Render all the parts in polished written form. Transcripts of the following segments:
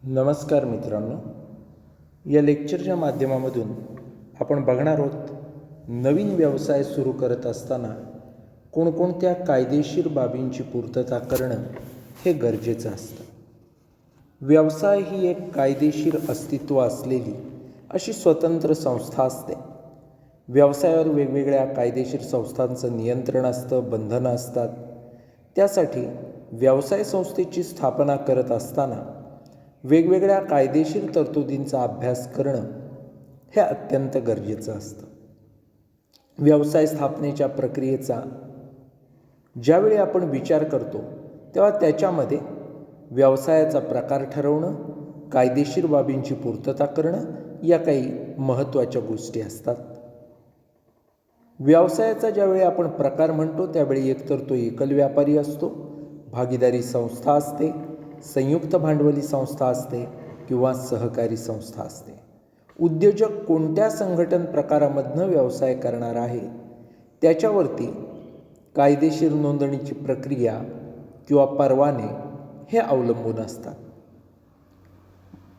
नमस्कार मित्रांनो, या लेक्चरच्या माध्यमामधून आपण बघणार आहोत नवीन व्यवसाय सुरू करत असताना कोणकोणत्या कायदेशीर बाबींची पूर्तता करणं हे गरजेचं असतं. व्यवसाय ही एक कायदेशीर अस्तित्व असलेली अशी स्वतंत्र संस्था असते. व्यवसायावर वेगवेगळ्या कायदेशीर संस्थांचं नियंत्रण असतं, बंधनं असतात. त्यासाठी व्यवसाय संस्थेची स्थापना करत असताना वेगवेगळ्या कायदेशीर तरतुदींचा अभ्यास करणं हे अत्यंत गरजेचं असतं. व्यवसाय स्थापनेच्या प्रक्रियेचा ज्यावेळी आपण विचार करतो तेव्हा त्याच्यामध्ये व्यवसायाचा प्रकार ठरवणं, कायदेशीर बाबींची पूर्तता करणं या काही महत्त्वाच्या गोष्टी असतात. व्यवसायाचा ज्यावेळी आपण प्रकार म्हणतो त्यावेळी एकतर तो एकल व्यापारी असतो, भागीदारी संस्था असते, संयुक्त भांडवली संस्था असते किंवा सहकारी संस्था असते. उद्योजक कोणत्या संघटन प्रकारामधनं व्यवसाय करणार आहे त्याच्यावरती कायदेशीर नोंदणीची प्रक्रिया किंवा परवाने हे अवलंबून असतात.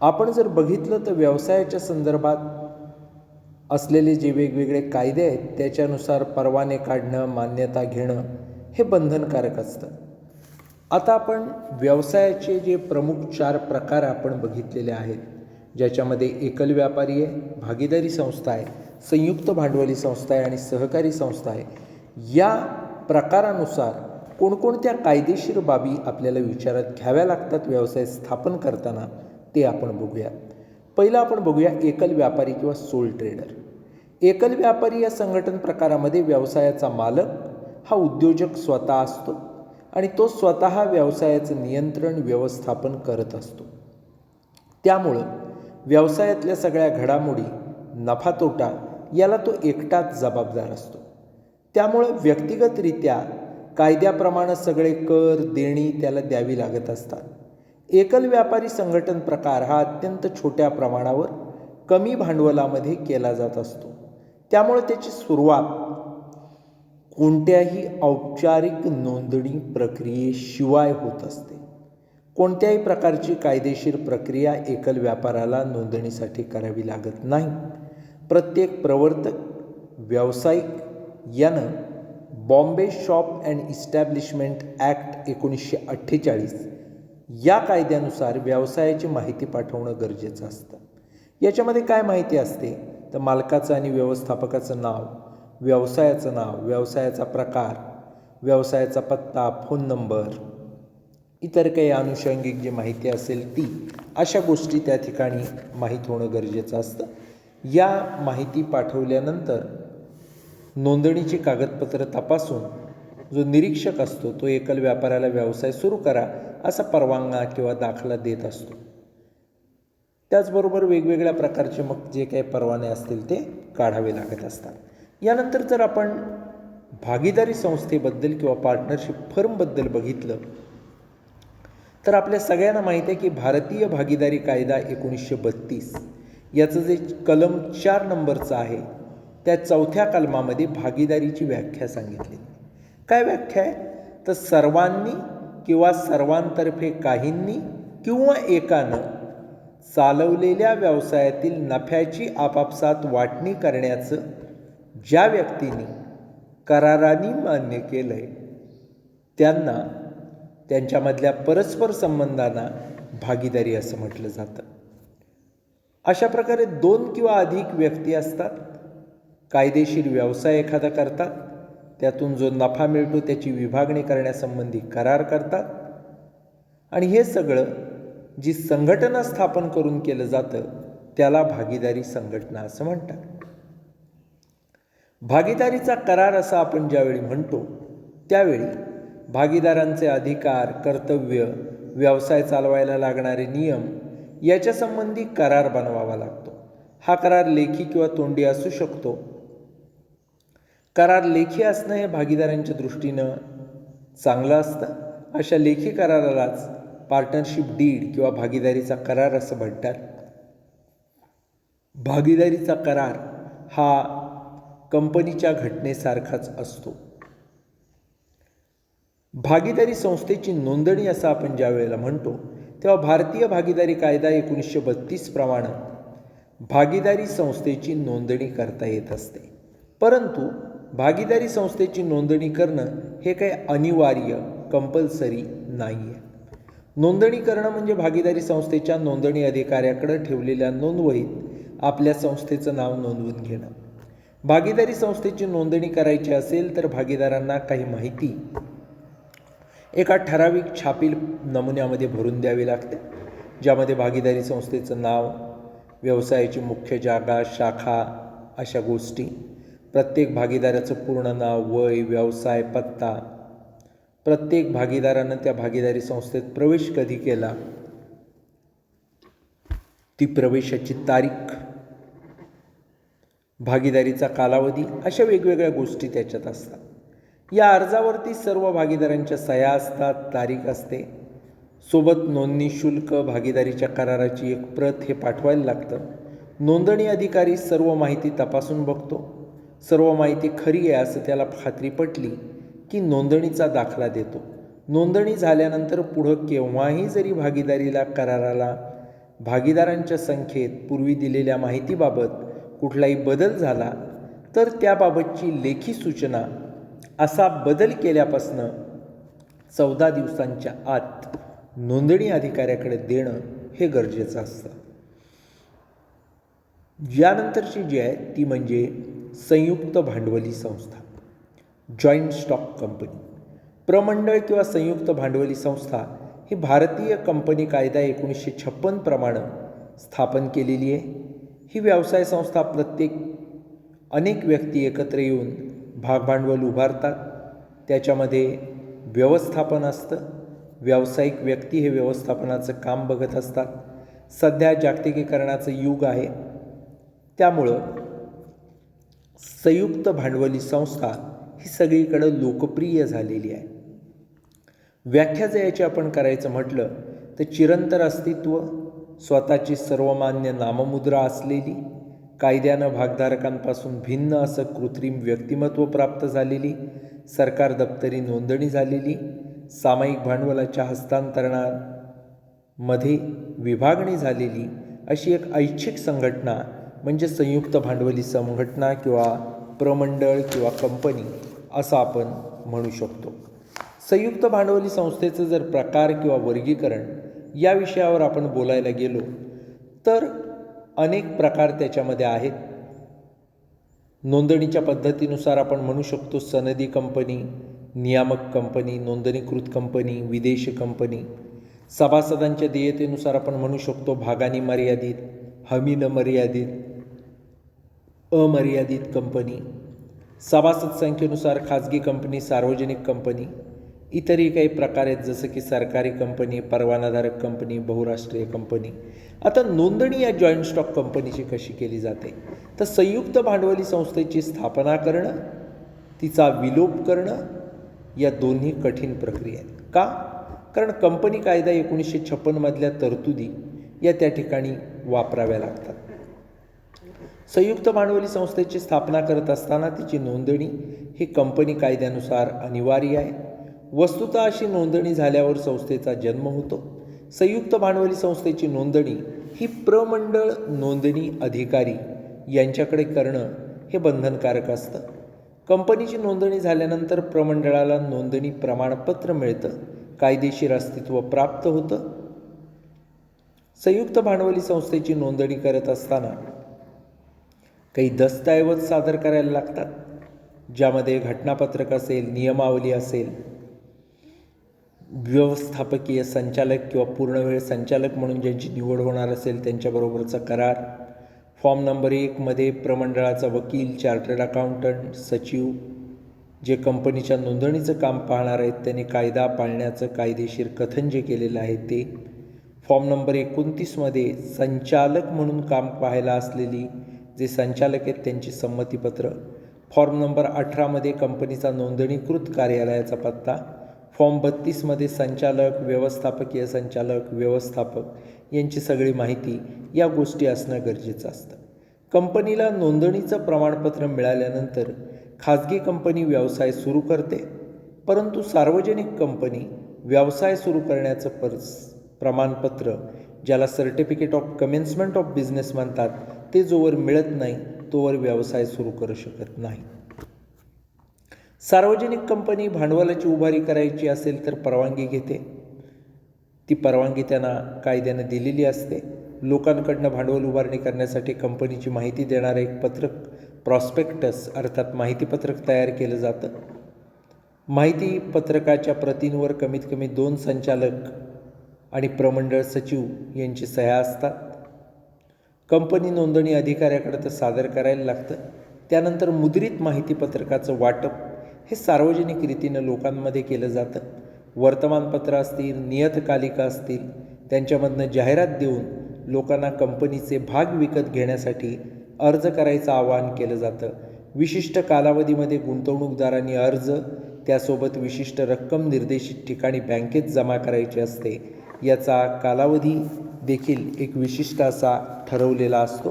आपण जर बघितलं तर व्यवसायाच्या संदर्भात असलेले जे वेगवेगळे कायदे आहेत त्याच्यानुसार परवाने काढणं, मान्यता घेणं हे बंधनकारक असतं. आता आपण व्यवसायाचे जे प्रमुख 4 प्रकार आपण बघितलेले आहेत, ज्याच्यामध्ये एकल व्यापारी आहे, भागीदारी संस्था आहे, संयुक्त भांडवली संस्था आहे आणि सहकारी संस्था आहे. या प्रकारानुसार कोणकोणत्या कायदेशीर बाबी आपल्याला विचारात घ्याव्या लागतात व्यवसाय स्थापन करताना ते आपण बघूया. पहिलं आपण बघूया एकल व्यापारी किंवा सोल ट्रेडर. एकल व्यापारी या संघटन प्रकारामध्ये व्यवसायाचा मालक हा उद्योजक स्वतः असतो आणि तो स्वतः व्यवसायाचं नियंत्रण व्यवस्थापन करत असतो. त्यामुळं व्यवसायातल्या सगळ्या घडामोडी, नफा तोटा याला तो एकटाच जबाबदार असतो. त्यामुळं व्यक्तिगतरित्या कायद्याप्रमाणे सगळे कर, देणी त्याला द्यावी लागत असतात. एकल व्यापारी संघटन प्रकार हा अत्यंत छोट्या प्रमाणावर कमी भांडवलामध्ये केला जात असतो. त्यामुळे त्याची सुरुवात कोणत्याही औपचारिक नोंदणी प्रक्रियेशिवाय होत असते. कोणत्याही प्रकारची कायदेशीर प्रक्रिया एकल व्यापाराला नोंदणीसाठी करावी लागत नाही. प्रत्येक प्रवर्तक, व्यावसायिक यानं Bombay shop and establishment act 1948 या कायद्यानुसार व्यवसायाची माहिती पाठवणं गरजेचं असतं. याच्यामध्ये काय माहिती असते तर मालकाचं आणि व्यवस्थापकाचं नाव, व्यवसायाचं नाव, व्यवसायाचा प्रकार, व्यवसायाचा पत्ता, फोन नंबर, इतर काही आनुषंगिक जी माहिती असेल ती, अशा गोष्टी त्या ठिकाणी माहीत होणं गरजेचं असतं. या माहिती पाठवल्यानंतर नोंदणीची कागदपत्र तपासून जो निरीक्षक असतो तो एकल व्यापाराला व्यवसाय सुरू करा असा परवानगा किंवा दाखला देत असतो. त्याचबरोबर वेगवेगळ्या प्रकारचे मग जे काही परवाने असतील ते काढावे लागत असतात. यानंतर जर आपण भागीदारी संस्थेबद्दल किंवा पार्टनरशिप फर्मबद्दल बघितलं तर आपल्या सगळ्यांना माहिती आहे की भारतीय भागीदारी कायदा 1932 याचं जे कलम 4 नंबरचं आहे त्या 4थ्या कलमामध्ये भागीदारीची व्याख्या सांगितली. काय व्याख्या आहे तर सर्वांनी किंवा सर्वांतर्फे काहींनी किंवा एकानं चालवलेल्या व्यवसायातील नफ्याची आपापसात वाटणी करण्याचं ज्या व्यक्तींनी कराराने मान्य केलं आहे त्यांना त्यांच्यामधल्या परस्पर संबंधांना भागीदारी असं म्हटलं जातं. अशा प्रकारे 2 किंवा अधिक व्यक्ती असतात, कायदेशीर व्यवसाय एखादा करतात, त्यातून जो नफा मिळतो त्याची विभागणी करण्यासंबंधी करार करतात आणि हे सगळं जी संघटना स्थापन करून केलं जातं त्याला भागीदारी संघटना असं म्हणतात. भागीदारीचा करार असा आपण ज्यावेळी म्हणतो त्यावेळी भागीदारांचे अधिकार, कर्तव्य, व्यवसाय चालवायला लागणारे नियम याच्यासंबंधी करार बनवावा लागतो. हा करार लेखी किंवा तोंडी असू शकतो. करार लेखी असणं हे भागीदारांच्या दृष्टीनं चांगलं असतं. अशा लेखी करारालाच पार्टनरशिप डीड किंवा भागीदारीचा करार असं म्हणतात. भागीदारीचा करार हा कंपनीच्या घटनेसारखाच असतो. भागीदारी संस्थेची नोंदणी असं आपण ज्या वेळेला म्हणतो तेव्हा भारतीय भागीदारी कायदा 1932 प्रमाणे भागीदारी संस्थेची नोंदणी करता येत असते. परंतु भागीदारी संस्थेची नोंदणी करणं हे काही अनिवार्य कंपल्सरी नाही आहे. नोंदणी करणं म्हणजे भागीदारी संस्थेच्या नोंदणी अधिकाऱ्याकडे ठेवलेल्या नोंदवहीत आपल्या संस्थेचं नाव नोंदवून घेणं. भागीदारी संस्थेची नोंदणी करायची असेल तर भागीदारांना काही माहिती एका ठराविक छापील नमुन्यामध्ये भरून द्यावी लागते, ज्यामध्ये भागीदारी संस्थेचं नाव, व्यवसायाची मुख्य जागा, शाखा अशा गोष्टी, प्रत्येक भागीदाराचं पूर्ण नाव, वय, व्यवसाय, पत्ता, प्रत्येक भागीदारानं त्या भागीदारी संस्थेत प्रवेश कधी केला, ती प्रवेशाची तारीख, भागीदारीचा कालावधी, अशा वेगवेगळ्या गोष्टी त्याच्यात असतात. या अर्जावरती सर्व भागीदारांच्या सह्या असतात, तारीख असते, सोबत नोंदणी शुल्क, भागीदारीच्या कराराची एक प्रत हे पाठवायला लागतं. नोंदणी अधिकारी सर्व माहिती तपासून बघतो. सर्व माहिती खरी आहे असं त्याला खात्री पटली की नोंदणीचा दाखला देतो. नोंदणी झाल्यानंतर पुढं केव्हाही जरी भागीदारीला कराराला भागीदारांच्या संख्येत पूर्वी दिलेल्या माहितीबाबत कुठलाही बदल झाला तर त्याबाबतची लेखी सूचना असा बदल केल्यापासनं 14 दिवसांच्या आत नोंदणी अधिकाऱ्याकडे देणं हे गरजेचं असतं. यानंतरची जी आहे ती म्हणजे संयुक्त भांडवली संस्था, जॉईंट स्टॉक कंपनी. प्रमंडळ किंवा संयुक्त भांडवली संस्था ही भारतीय कंपनी कायदा 1956 प्रमाणे स्थापन केलेली आहे. ही व्यवसाय संस्था अनेक व्यक्ती एकत्र येऊन भागभांडवल उभारतात. त्याच्यामध्ये व्यवस्थापन असतं. व्यावसायिक व्यक्ती हे व्यवस्थापनाचं काम बघत असतात. सध्या जागतिकीकरणाचं युग आहे, त्यामुळं संयुक्त भांडवली संस्था ही सगळीकडं लोकप्रिय झालेली आहे. व्याख्या जर याची आपण करायचं म्हटलं तर चिरंतर अस्तित्व, स्वतःची सर्वमान्य नाममुद्रा असलेली, कायद्यानं भागधारकांपासून भिन्न असं कृत्रिम व्यक्तिमत्व प्राप्त झालेली, सरकार दप्तरी नोंदणी झालेली, सामायिक भांडवलाच्या हस्तांतरणामध्ये विभागणी झालेली अशी एक ऐच्छिक संघटना म्हणजे संयुक्त भांडवली संघटना किंवा प्रमंडळ किंवा कंपनी असं आपण म्हणू शकतो. संयुक्त भांडवली संस्थेचं जर प्रकार किंवा वर्गीकरण या विषयावर आपण बोलायला गेलो तर अनेक प्रकार त्याच्यामध्ये आहेत. नोंदणीच्या पद्धतीनुसार आपण म्हणू शकतो सनदी कंपनी, नियामक कंपनी, नोंदणीकृत कंपनी, विदेशी कंपनी. सभासदांच्या देयतेनुसार आपण म्हणू शकतो भागानी मर्यादित, हमीनं मर्यादित, अमर्यादित कंपनी. सभासद संख्येनुसार खाजगी कंपनी, सार्वजनिक कंपनी. इतरही काही प्रकार आहेत जसं की सरकारी कंपनी, परवानाधारक कंपनी, बहुराष्ट्रीय कंपनी. आता नोंदणी या जॉईंट स्टॉक कंपनीची कशी केली जाते तर संयुक्त भांडवली संस्थेची स्थापना करणं, तिचा विलोप करणं या दोन्ही कठीण प्रक्रिया आहेत. का? कारण कंपनी कायदा 1956 मधल्या तरतुदी या त्या ठिकाणी वापराव्या लागतात. संयुक्त भांडवली संस्थेची स्थापना करत असताना तिची नोंदणी ही कंपनी कायद्यानुसार अनिवार्य आहे. वस्तुतः अशी नोंदणी झाल्यावर संस्थेचा जन्म होतो. संयुक्त भांडवली संस्थेची नोंदणी ही प्रमंडळ नोंदणी अधिकारी यांच्याकडे करणं हे बंधनकारक असतं. कंपनीची नोंदणी झाल्यानंतर प्रमंडळाला नोंदणी प्रमाणपत्र मिळतं, कायदेशीर अस्तित्व प्राप्त होतं. संयुक्त भांडवली संस्थेची नोंदणी करत असताना काही दस्तऐवज सादर करायला लागतात, ज्यामध्ये घटनापत्रक असेल, नियमावली असेल, व्यवस्थापकीय संचालक किंवा पूर्णवेळ संचालक म्हणून ज्यांची निवड होणार असेल त्यांच्याबरोबरचा करार. फॉर्म नंबर 1 मध्ये प्रमंडळाचा वकील, चार्टर्ड अकाउंटंट, सचिव जे कंपनीच्या नोंदणीचं काम पाहणार आहेत त्यांनी कायदा पाळण्याचं कायदेशीर कथन जे केलेलं आहे ते. फॉर्म नंबर 29 मध्ये संचालक म्हणून काम पाहायला असलेली जे संचालक आहेत त्यांची संमतीपत्र. फॉर्म नंबर 18 मध्ये कंपनीचा नोंदणीकृत कार्यालयाचा पत्ता. फॉर्म 32 मध्ये संचालक, व्यवस्थापकीय संचालक, व्यवस्थापक यांची सगळी माहिती या गोष्टी असणं गरजेचं असतं. कंपनीला नोंदणीचं प्रमाणपत्र मिळाल्यानंतर खाजगी कंपनी व्यवसाय सुरू करते, परंतु सार्वजनिक कंपनी व्यवसाय सुरू करण्याचं प्रमाणपत्र, ज्याला certificate of commencement of business म्हणतात, ते जोवर मिळत नाही तोवर व्यवसाय सुरू करू शकत नाही. सार्वजनिक कंपनी भांडवलाची उभारी करायची असेल तर परवानगी घेते. ती परवानगी त्यांना कायद्याने दिलेली असते. लोकांकडनं भांडवल उभारणी करण्यासाठी कंपनीची माहिती देणारं एक पत्रक, प्रॉस्पेक्टस अर्थात माहितीपत्रक तयार केलं जातं. माहिती पत्रकाच्या प्रतींवर कमीत कमी 2 संचालक आणि प्रमंडळ सचिव यांची सह्या असतात. कंपनी नोंदणी अधिकाऱ्याकडे ते सादर करायला लागतं. त्यानंतर मुद्रित माहितीपत्रकाचं वाटप हे सार्वजनिक रीतीनं लोकांमध्ये केलं जातं. वर्तमानपत्र असतील, नियतकालिका असतील, त्यांच्यामधनं जाहिरात देऊन लोकांना कंपनीचे भाग विकत घेण्यासाठी अर्ज करायचं आवाहन केलं जातं. विशिष्ट कालावधीमध्ये गुंतवणूकदारांनी अर्ज, त्यासोबत विशिष्ट रक्कम निर्देशित ठिकाणी बँकेत जमा करायची असते. याचा कालावधी देखील एक विशिष्ट असा ठरवलेला असतो.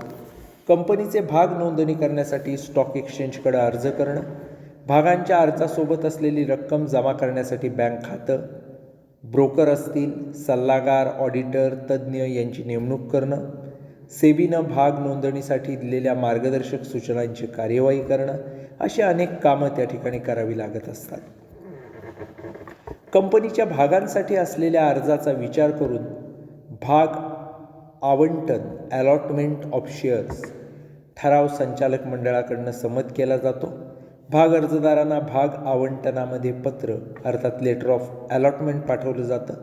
कंपनीचे भाग नोंदणी करण्यासाठी स्टॉक एक्सचेंजकडे अर्ज करणं, भागांच्या अर्जासोबत असलेली रक्कम जमा करण्यासाठी बँक खातं, ब्रोकर असतील, सल्लागार, ऑडिटर, तज्ज्ञ यांची नेमणूक करणं, सेबीनं भाग नोंदणीसाठी दिलेल्या मार्गदर्शक सूचनांची कार्यवाही करणं, अशी अनेक कामं त्या ठिकाणी करावी लागत असतात. कंपनीच्या भागांसाठी असलेल्या अर्जाचा विचार करून भाग आवंटन, अलॉटमेंट ऑफ शेअर्स, ठराव संचालक मंडळाकडनं संमत केला जातो. भाग अर्जदारांना भाग आवंटनामध्ये पत्र अर्थात लेटर ऑफ अलॉटमेंट पाठवलं जातं.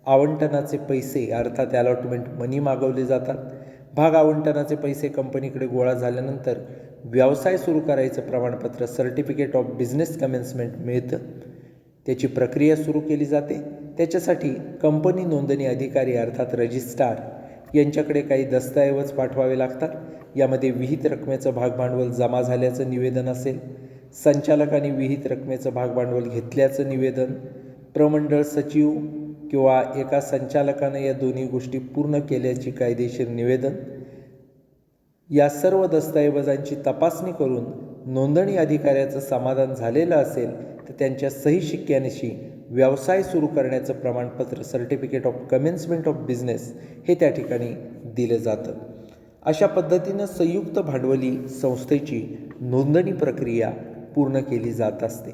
आवंटनाचे पैसे अर्थात अलॉटमेंट मनी मागवले जातात. भाग आवंटनाचे पैसे कंपनीकडे गोळा झाल्यानंतर व्यवसाय सुरू करायचं प्रमाणपत्र, सर्टिफिकेट ऑफ बिझनेस कमेन्समेंट मिळतं. त्याची प्रक्रिया सुरू केली जाते. त्याच्यासाठी कंपनी नोंदणी अधिकारी अर्थात रजिस्ट्रार यांच्याकडे काही दस्तऐवज पाठवावे लागतात. यामध्ये विहित रकमेचं भाग भांडवल जमा झाल्याचं निवेदन असेल, संचालकांनी विहित रकमेचं भाग भांडवल घेतल्याचं निवेदन, प्रमंडळ सचिव किंवा एका संचालकानं या दोन्ही गोष्टी पूर्ण केल्याची कायदेशीर निवेदन. या सर्व दस्तऐवजांची तपासणी करून नोंदणी अधिकाऱ्याचं समाधान झालेलं असेल तर त्यांच्या सही शिक्क्यानिशी व्यवसाय सुरू करण्याचं प्रमाणपत्र, certificate of commencement of business, हे त्या ठिकाणी दिलं जातं. अशा पद्धतीनं संयुक्त भांडवली संस्थेची नोंदणी प्रक्रिया पूर्ण केली जात असते.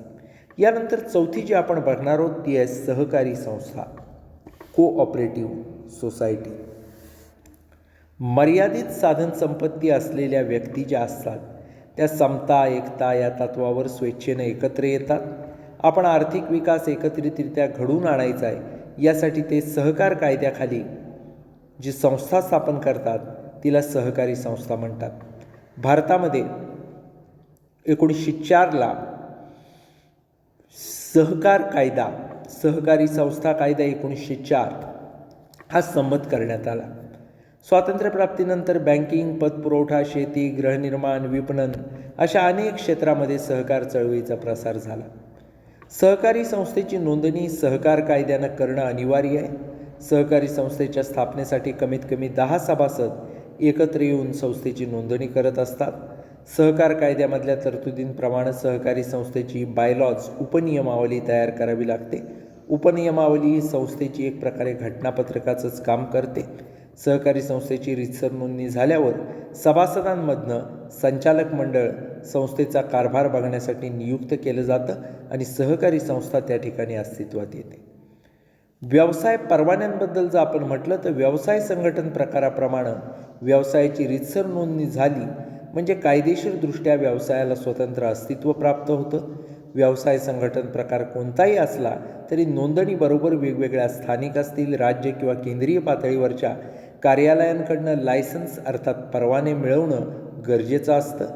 यानंतर चौथी जी आपण बघणार आहोत ती आहे सहकारी संस्था, कोऑपरेटिव्ह सोसायटी. मर्यादित साधन संपत्ती असलेल्या व्यक्ती ज्या असतात त्या समता, एकता या तत्वावर स्वेच्छेनं एकत्र येतात. आपण आर्थिक विकास एकत्रितरित्या घडवून आणायचा आहे, यासाठी ते सहकार कायद्याखाली जी संस्था स्थापन करतात तिला सहकारी संस्था म्हणतात. भारतामध्ये 1904ला सहकार कायदा, सहकारी संस्था कायदा 1904 हा संमत करण्यात आला. स्वातंत्र्यप्राप्तीनंतर बँकिंग, पतपुरवठा, शेती, गृहनिर्माण, विपणन अशा अनेक क्षेत्रामध्ये सहकार चळवळीचा प्रसार झाला. सहकारी संस्थेची नोंदणी सहकार कायद्यानं करणं अनिवार्य आहे. सहकारी संस्थेच्या स्थापनेसाठी कमीत कमी 10 सभासद एकत्र येऊन संस्थेची नोंदणी करत असतात. सहकार कायद्यामधल्या तरतुदींप्रमाणे सहकारी संस्थेची बायलॉज, उपनियमावली तयार करावी लागते. उपनियमावली ही संस्थेची एक प्रकारे घटनापत्रकाचंच काम करते. सहकारी संस्थेची रीतसर नोंदणी झाल्यावर सभासदांमधनं संचालक मंडळ संस्थेचा कारभार बघण्यासाठी नियुक्त केलं जातं आणि सहकारी संस्था त्या ठिकाणी अस्तित्वात येते. व्यवसाय परवान्यांबद्दल जर आपण म्हटलं तर व्यवसाय संघटन प्रकाराप्रमाणे व्यवसायाची रीतसर नोंदणी झाली म्हणजे कायदेशीरदृष्ट्या व्यवसायाला स्वतंत्र अस्तित्व प्राप्त होतं. व्यवसाय संघटन प्रकार कोणताही असला तरी नोंदणीबरोबर वेगवेगळ्या स्थानिक असतील, राज्य किंवा केंद्रीय पातळीवरच्या कार्यालयांकडनं लायसन्स अर्थात परवाने मिळवणं गरजेचं असतं.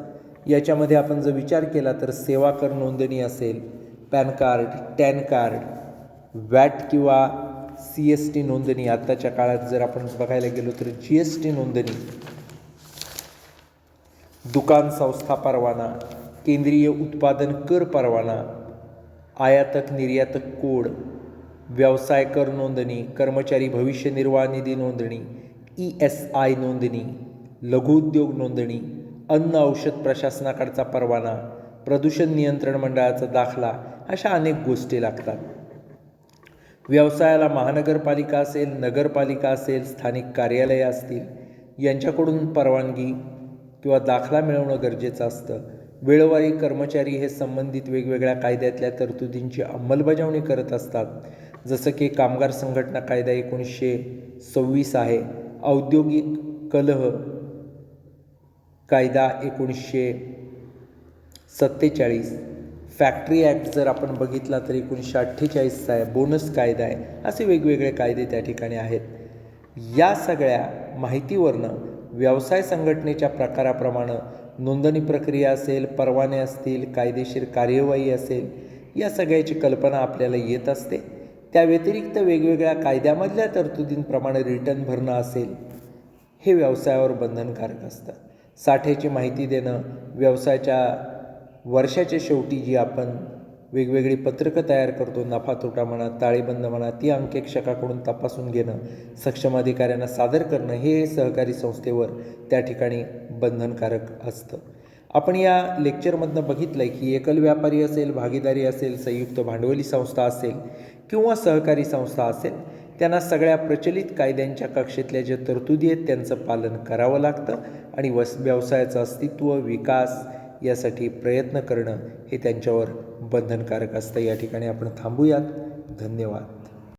याच्यामध्ये आपण जर विचार केला तर सेवा कर नोंदणी असेल, PAN card, TAN card, VAT किंवा CST नोंदणी, आत्ताच्या काळात जर आपण बघायला गेलो तर GST नोंदणी, दुकान संस्था परवाना, केंद्रीय उत्पादन कर परवाना, आयातक निर्यातक कोड, व्यवसाय कर नोंदणी, कर्मचारी भविष्य निर्वाह निधी नोंदणी, ESI नोंदणी, लघुउद्योग नोंदणी, अन्न औषध प्रशासनाकडचा परवाना, प्रदूषण नियंत्रण मंडळाचा दाखला, अशा अनेक गोष्टी लागतात. व्यवसायाला महानगरपालिका असेल, नगरपालिका असेल, स्थानिक कार्यालये असतील यांच्याकडून परवानगी किंवा दाखला मिळवणं गरजेचं असतं. वेळोवेळी कर्मचारी हे संबंधित वेगवेगळ्या कायद्यातल्या तरतुदींची अंमलबजावणी करत असतात. जसं की कामगार संघटना कायदा 1926 आहे, औद्योगिक कलह कायदा 1947, फॅक्टरी ॲक्ट जर आपण बघितला तर 1948चा आहे, बोनस कायदा आहे, असे वेगवेगळे कायदे त्या ठिकाणी आहेत. या सगळ्या माहितीवरनं व्यवसाय संघटनेच्या प्रकाराप्रमाणे नोंदणी प्रक्रिया असेल, परवाने असतील, कायदेशीर कार्यवाही असेल, या सगळ्याची कल्पना आपल्याला येत असते. त्या व्यतिरिक्त वेगवेगळ्या कायद्यामधल्या तरतुदींप्रमाणे रिटर्न भरणं असेल, हे व्यवसायावर बंधनकारक असतं. साठ्याची माहिती देणं, व्यवसायाच्या वर्षाच्या शेवटी जी आपण वेगवेगळी पत्रकं तयार करतो, नफा तोटा म्हणा, ताळेबंद म्हणा, ती अंकेक्षकाकडून तपासून घेणं, सक्षम अधिकाऱ्यांना सादर करणं, हे सहकारी संस्थेवर त्या ठिकाणी बंधनकारक असतं. आपण या लेक्चरमधनं बघितलं आहे की एकल व्यापारी असेल, भागीदारी असेल, संयुक्त भांडवली संस्था असेल किंवा सहकारी संस्था असेल, त्यांना सगळ्या प्रचलित कायद्यांच्या कक्षेतल्या ज्या तरतुदी आहेत त्यांचं पालन करावं लागतं आणि व्यवसायाचं अस्तित्व, विकास यासाठी प्रयत्न करणं हे त्यांच्यावर बंधनकारक असतं. या ठिकाणी आपण थांबूयात. धन्यवाद.